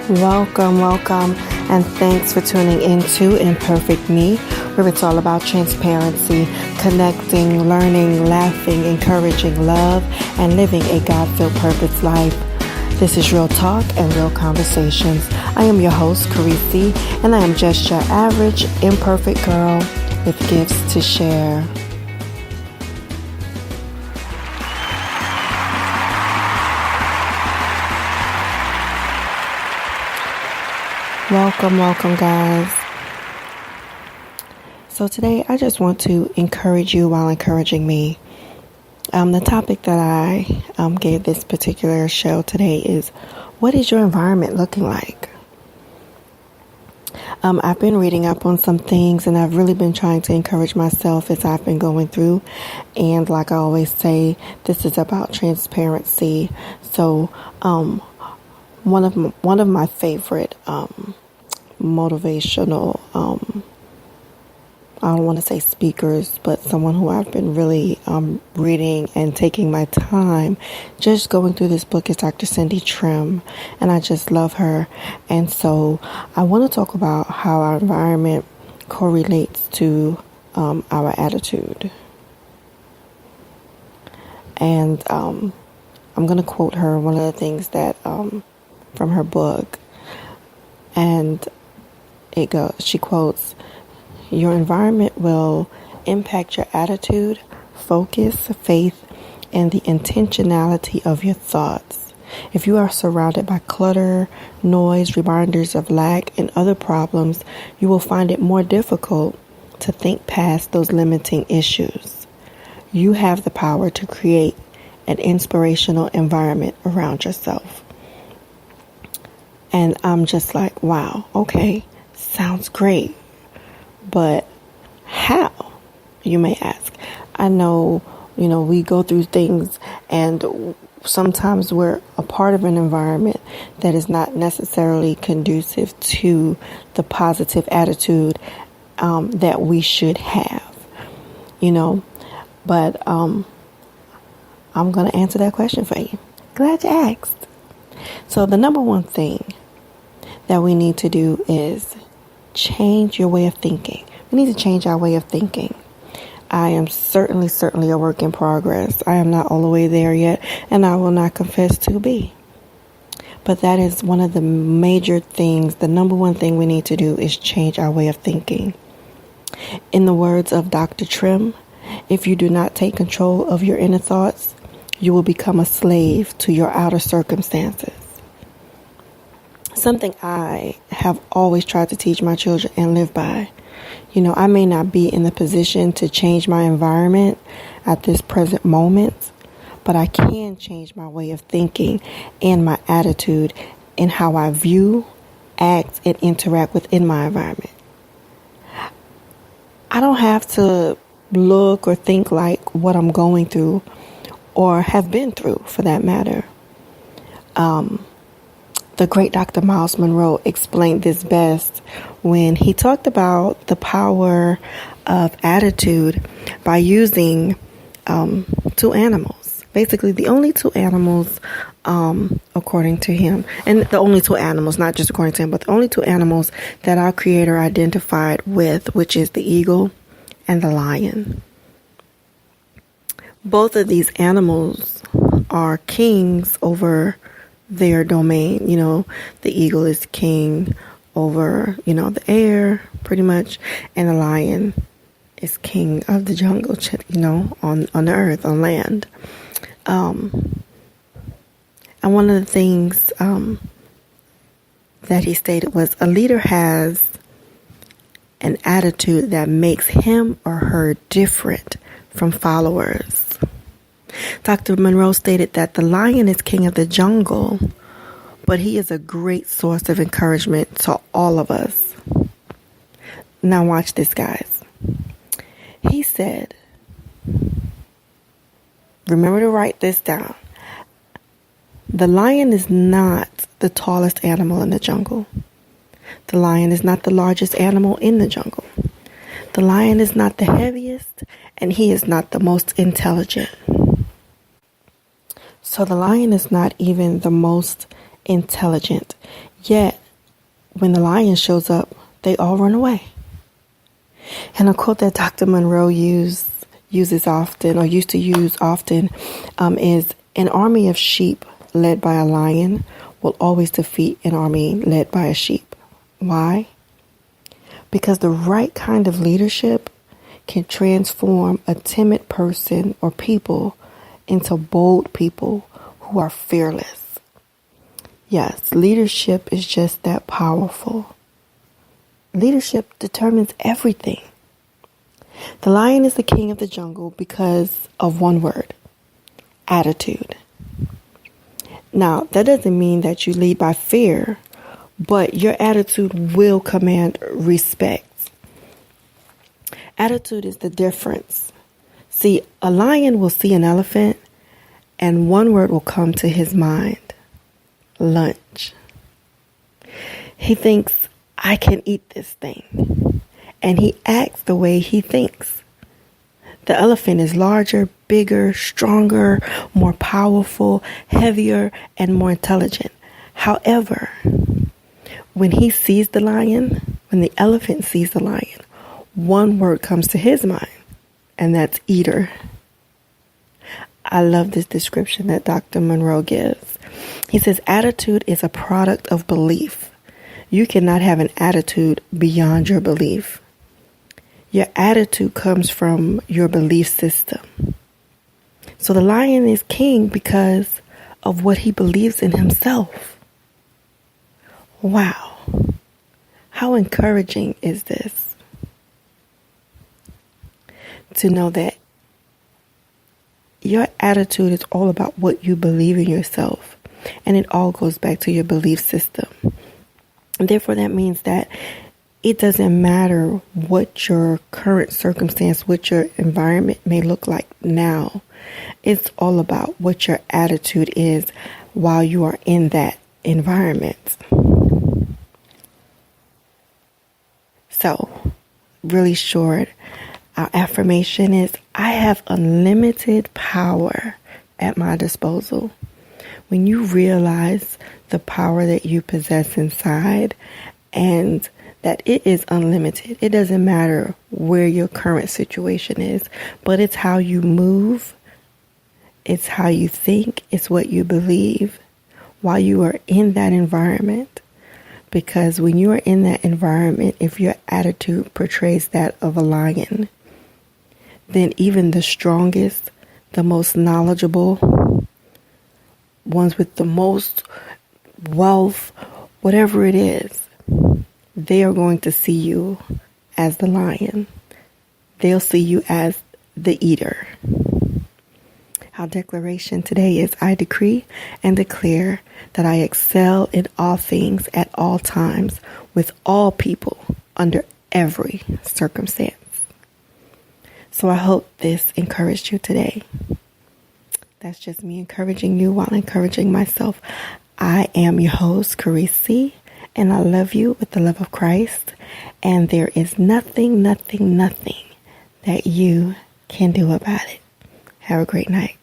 Welcome, and thanks for tuning into Imperfect Me, where it's all about transparency, connecting, learning, laughing, encouraging love, and living a God-filled purpose life. This is Real Talk and Real Conversations. I am your host, Carisi, and I am just your average, imperfect girl with gifts to share. Welcome, guys. So today I just want to encourage you while encouraging me. The topic that I gave this particular show today is, what is your environment looking like? I've been reading up on some things, and I've really been trying to encourage myself as I've been going through. And like I always say, this is about transparency. So one of my favorite motivational I don't want to say speakers, but someone who I've been really reading and taking my time just going through this book is Dr. Cindy Trim, and I just love her. And so I want to talk about how our environment correlates to our attitude. And I'm going to quote her, one of the things that from her book, and she quotes, "Your environment will impact your attitude, focus, faith, and the intentionality of your thoughts. If you are surrounded by clutter, noise, reminders of lack, and other problems, you will find it more difficult to think past those limiting issues. You have the power to create an inspirational environment around yourself." And I'm just like, wow, okay, sounds great. But how, you may ask? I know, we go through things, and sometimes we're a part of an environment that is not necessarily conducive to the positive attitude that we should have, But I'm going to answer that question for you. Glad you asked. So the number one thing that we need to do is change your way of thinking. We need to change our way of thinking. I am certainly a work in progress. I am not all the way there yet, and I will not confess to be. But that is one of the major things. The number one thing we need to do is change our way of thinking. In the words of Dr. Trim, if you do not take control of your inner thoughts, you will become a slave to your outer circumstances. Something I have always tried to teach my children and live by. I may not be in the position to change my environment at this present moment, but I can change my way of thinking and my attitude and how I view, act, and interact within my environment. I don't have to look or think like what I'm going through or have been through, for that matter. The great Dr. Miles Monroe explained this best when he talked about the power of attitude by using two animals. Basically, the only two animals, according to him, and the only two animals, not just according to him, but the only two animals that our Creator identified with, which is the eagle and the lion. Both of these animals are kings over their domain. The eagle is king over, the air, pretty much, and the lion is king of the jungle, on the earth, on land. And one of the things that he stated was, a leader has an attitude that makes him or her different from followers. Dr. Monroe stated that the lion is king of the jungle, but he is a great source of encouragement to all of us. Now watch this, guys. He said, remember to write this down. The lion is not the tallest animal in the jungle. The lion is not the largest animal in the jungle. The lion is not the heaviest, and he is not the most intelligent. So the lion is not even the most intelligent. Yet, when the lion shows up, they all run away. And a quote that Dr. Monroe uses often, or used to use often, is an army of sheep led by a lion will always defeat an army led by a sheep. Why? Because the right kind of leadership can transform a timid person or people into bold people who are fearless. Yes, leadership is just that powerful. Leadership determines everything. The lion is the king of the jungle because of one word: attitude. Now, that doesn't mean that you lead by fear, but your attitude will command respect. Attitude is the difference. See, a lion will see an elephant and one word will come to his mind: lunch. He thinks, I can eat this thing. And he acts the way he thinks. The elephant is larger, bigger, stronger, more powerful, heavier, and more intelligent. However, when he sees the lion, when the elephant sees the lion, one word comes to his mind, and that's eater. I love this description that Dr. Monroe gives. He says, attitude is a product of belief. You cannot have an attitude beyond your belief. Your attitude comes from your belief system. So the lion is king because of what he believes in himself. Wow. How encouraging is this? To know that your attitude is all about what you believe in yourself. And it all goes back to your belief system. And therefore, that means that it doesn't matter what your current circumstance, what your environment may look like now. It's all about what your attitude is while you are in that environment. So, really short, our affirmation is, I have unlimited power at my disposal. When you realize the power that you possess inside and that it is unlimited, it doesn't matter where your current situation is, but it's how you move, it's how you think, it's what you believe while you are in that environment. Because when you are in that environment, if your attitude portrays that of a lion, then even the strongest, the most knowledgeable, ones with the most wealth, whatever it is, they are going to see you as the lion. They'll see you as the eater. Our declaration today is, I decree and declare that I excel in all things at all times with all people under every circumstance. So I hope this encouraged you today. That's just me encouraging you while encouraging myself. I am your host, Carisi, and I love you with the love of Christ. And there is nothing that you can do about it. Have a great night.